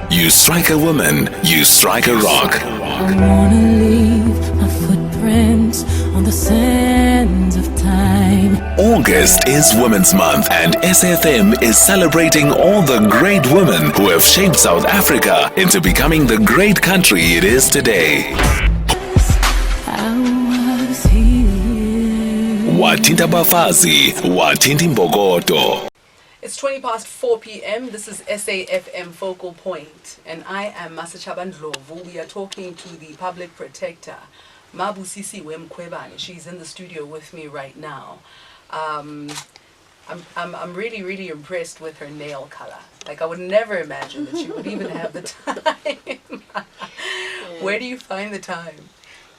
You strike a woman, you strike a rock. I wanna leave my footprints on the sands of time. August is Women's Month and SFM is celebrating all the great women who have shaped South Africa into becoming the great country it is today. I was here. Wathinta bafazi, wathinta imbokodo. It's 20 past 4 p.m. This is SAFM Focal Point, and I am Masechaba Ndlovu. We are talking to the Public Protector, Busisiwe Mkhwebane. She's in the studio with me right now. I'm really, really impressed with her nail color. Like, I would never imagine that she would even have the time. Where do you find the time?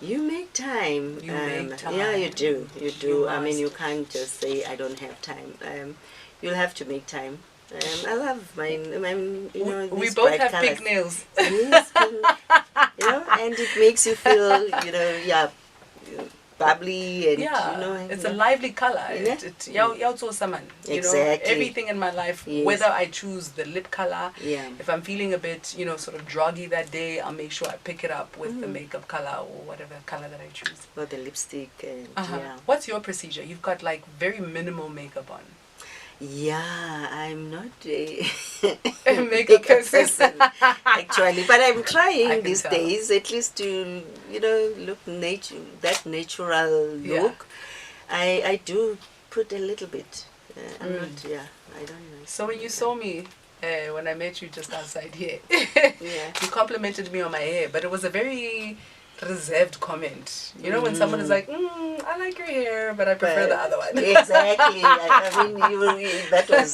You make time. You make time. Yeah, you do. You do. You I mean, must. you can't just say, I don't have time. You'll have to make time. I love mine. We these both bright have colors. big nails. Yes, and it makes you feel, bubbly and, It's a lively color. Yeah. Exactly. Everything in my life, Yes. whether I choose the lip color, Yeah. if I'm feeling a bit, sort of druggy that day, I'll make sure I pick it up with the makeup color or whatever color that I choose. Or the lipstick and, What's your procedure? You've got like very minimal makeup on. Yeah, I'm not a Makeup person. actually, but I'm I trying can these tell. days at least to look that natural Yeah. look. I do put a little bit. I'm not. Yeah, I don't know. So when you saw me, when I met you just outside here, Yeah. you complimented me on my hair, but it was a very reserved comment. When someone is like, I like your hair, but I prefer the other one. Exactly. That was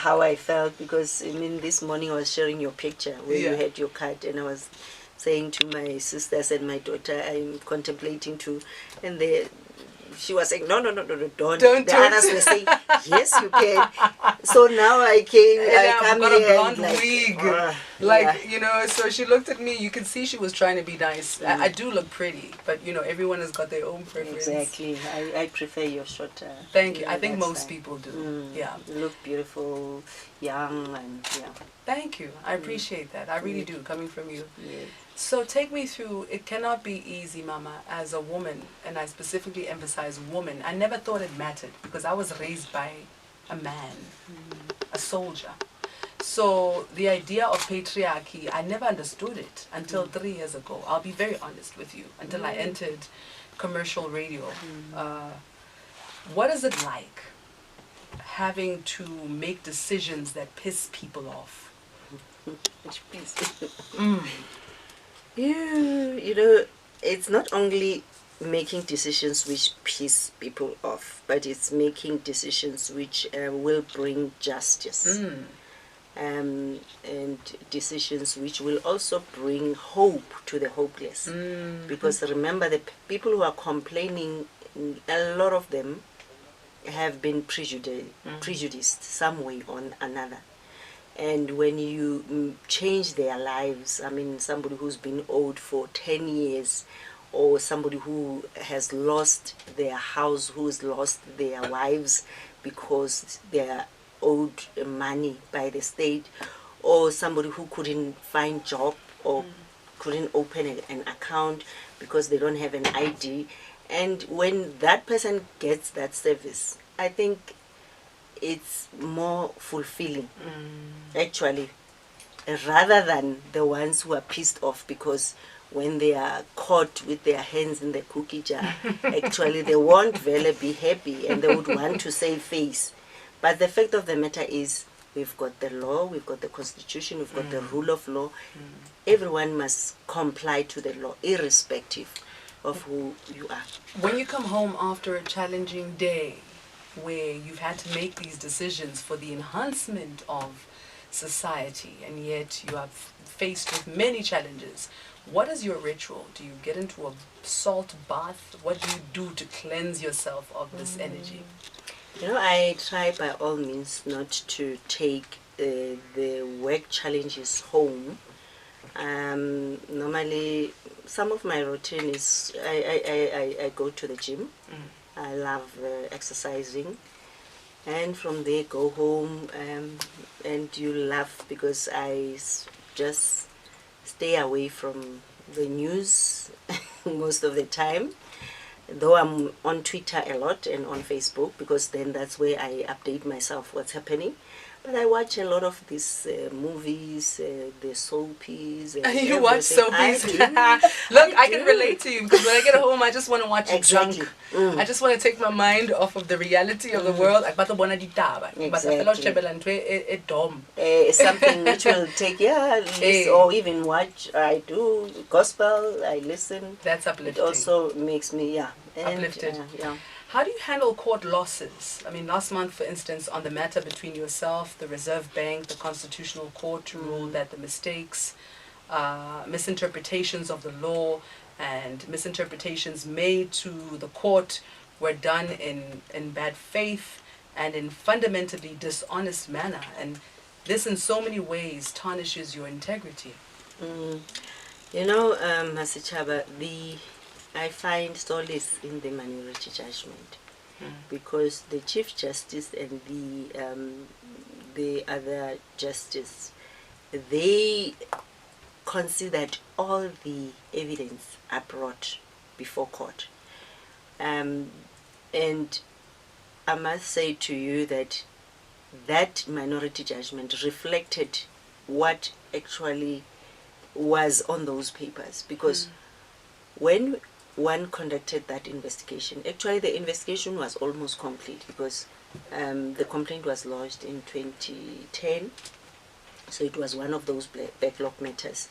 how I felt, because this morning I was sharing your picture where you Yeah. had your cut, and I was saying to my sisters and my daughter, I'm contemplating to, and she was saying, no, don't. Don't The do others it. were saying, yes, you can. So now I I've come got a here blonde and wig. So she looked at me. You can see she was trying to be nice. I do look pretty, but everyone has got their own preference. Exactly. I prefer your short. Thank you. I think that most style. people do. Yeah. You look beautiful, young, and Thank you. I appreciate that. I really do, coming from you. yeah. So take me through, it cannot be easy, Mama, as a woman, and I specifically emphasize woman. I never thought it mattered because I was raised by a man, a soldier. So the idea of patriarchy, I never understood it until 3 years ago. I'll be very honest with you, until I entered commercial radio. What is it like having to make decisions that piss people off? It's not only making decisions which piss people off, but it's making decisions which will bring justice. And decisions which will also bring hope to the hopeless. Because remember, the people who are complaining, a lot of them have been prejudiced some way or another. And when you change their lives, somebody who's been owed for 10 years, or somebody who has lost their house, who's lost their wives because they are owed money by the state, or somebody who couldn't find job or couldn't open an account because they don't have an ID. And when that person gets that service, I think it's more fulfilling, actually, rather than the ones who are pissed off because when they are caught with their hands in the cookie jar, actually they won't really be happy and they would want to save face. But the fact of the matter is, we've got the law, we've got the constitution, we've got the rule of law. Everyone must comply to the law, irrespective of who you are. When you come home after a challenging day, where you've had to make these decisions for the enhancement of society, and yet you are faced with many challenges, what is your ritual? Do you get into a salt bath? What do you do to cleanse yourself of this energy? I try by all means not to take the work challenges home. Normally, some of my routine is I go to the gym. I love exercising, and from there go home, and you laugh because I just stay away from the news most of the time. Though I'm on Twitter a lot and on Facebook, because then that's where I update myself what's happening. But I watch a lot of these movies, the soapies. And You watch soapies? Look, I can relate to you, because when I get home, I just want to watch Exactly. junk. I just want to take my mind off of the reality of the world. Something which will take, or even watch. I do gospel, I listen. That's It uplifting. also makes me, Uplifted. yeah. How do you handle court losses? I mean, last month, for instance, on the matter between yourself, the Reserve Bank, the Constitutional Court ruled that the mistakes, misinterpretations of the law and misinterpretations made to the court were done in bad faith and in fundamentally dishonest manner. And this in so many ways tarnishes your integrity. Masechaba, I find solace in the minority judgment, because the Chief Justice and the other justice, they considered all the evidence are brought before court. And I must say to you that minority judgment reflected what actually was on those papers, because when one conducted that investigation, actually the investigation was almost complete, because the complaint was lodged in 2010, so it was one of those backlog matters,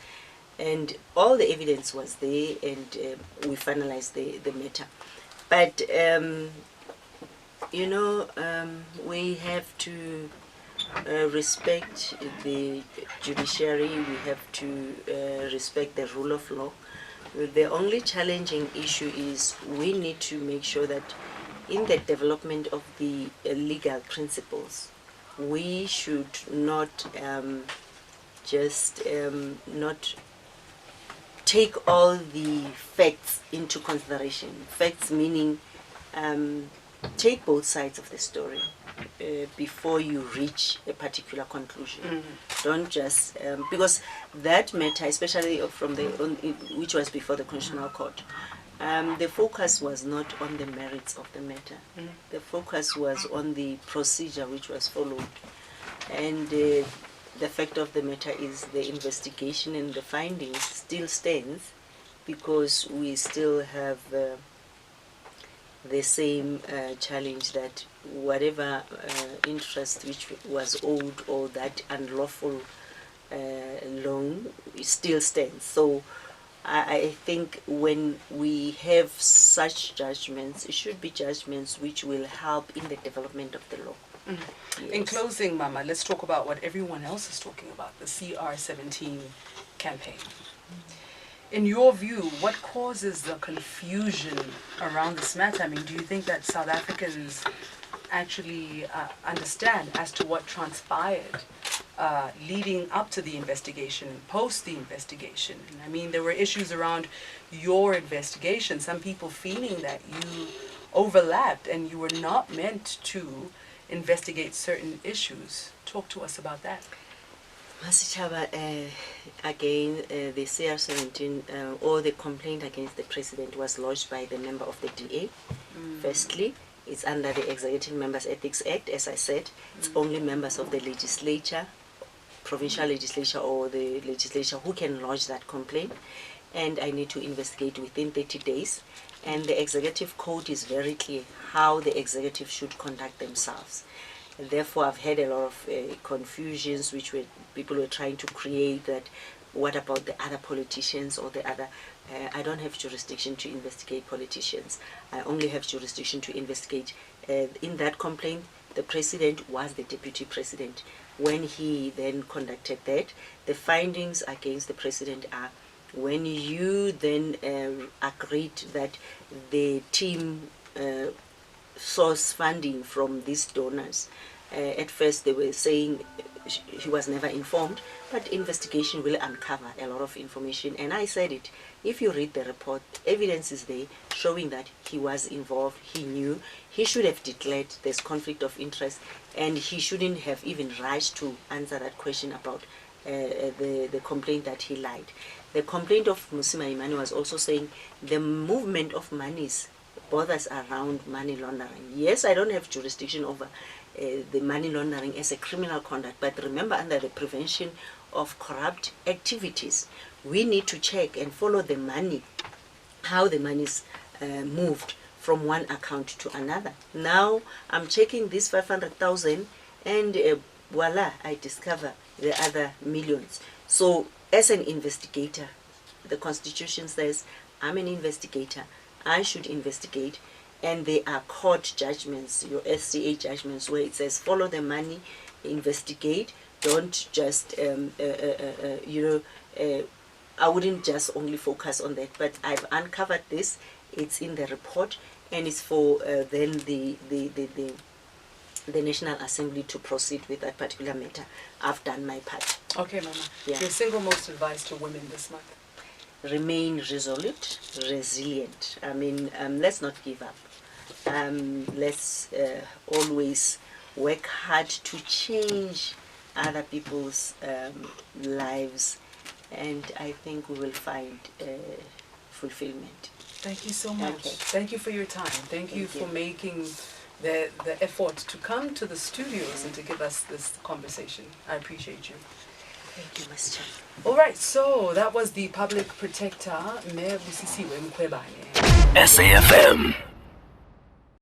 and all the evidence was there, and we finalized the matter. But we have to respect the judiciary, we have to respect the rule of law. The only challenging issue is we need to make sure that in the development of the legal principles, we should not not take all the facts into consideration. Facts meaning take both sides of the story before you reach a particular conclusion. Don't just because that matter, especially from which was before the Constitutional Court, the focus was not on the merits of the matter. The focus was on the procedure which was followed, and the fact of the matter is the investigation and the findings still stands, because we still have the same challenge that whatever interest which was owed, or that unlawful loan, still stands. So I think when we have such judgments, it should be judgments which will help in the development of the law. Yes. In closing, Mama, let's talk about what everyone else is talking about, the CR17 campaign. In your view, what causes the confusion around this matter? I mean, do you think that South Africans actually understand as to what transpired leading up to the investigation and post the investigation? I mean, there were issues around your investigation, some people feeling that you overlapped and you were not meant to investigate certain issues. Talk to us about that. Masechaba, again, the CR17 or the complaint against the president was lodged by the member of the DA. Firstly, it's under the Executive Members Ethics Act, as I said. It's only members of the legislature, provincial legislature or the legislature, who can lodge that complaint. And I need to investigate within 30 days. And the executive code is very clear how the executive should conduct themselves. And therefore, I've had a lot of confusions which people were trying to create, that what about the other politicians or the other... I don't have jurisdiction to investigate politicians. I only have jurisdiction to investigate. In that complaint, the president was the deputy president. When he then conducted that, the findings against the president are, when you then agreed that the team source funding from these donors, at first they were saying he was never informed, but investigation will uncover a lot of information. And I said it, if you read the report, evidence is there showing that he was involved, he knew, he should have declared there's conflict of interest, and he shouldn't have even rushed to answer that question about the complaint that he lied. The complaint of Musima Imani was also saying the movement of monies bothers around money laundering. Yes, I don't have jurisdiction over the money laundering as a criminal conduct, but remember, under the Prevention of Corrupt Activities, we need to check and follow the money, how the money is moved from one account to another. Now I'm checking this 500,000 and voila, I discover the other millions. So as an investigator, the Constitution says I'm an investigator, I should investigate, and there are court judgments, your SCA judgments, where it says follow the money, investigate, don't just, I wouldn't just only focus on that, but I've uncovered this, it's in the report, and it's for then the National Assembly to proceed with that particular matter. I've done my part. Okay, Mama. Yeah. Your single most advice to women this month? Remain resolute, resilient. I mean, let's not give up. Let's always work hard to change other people's lives, and I think we will find fulfillment. Thank you so much. Okay. Thank you for your time. Thank you for making the effort to come to the studios and to give us this conversation. I appreciate you. Thank you, Ms. Chan. All right, so that was the Public Protector Busisiwe Mkhwebane. SAFM.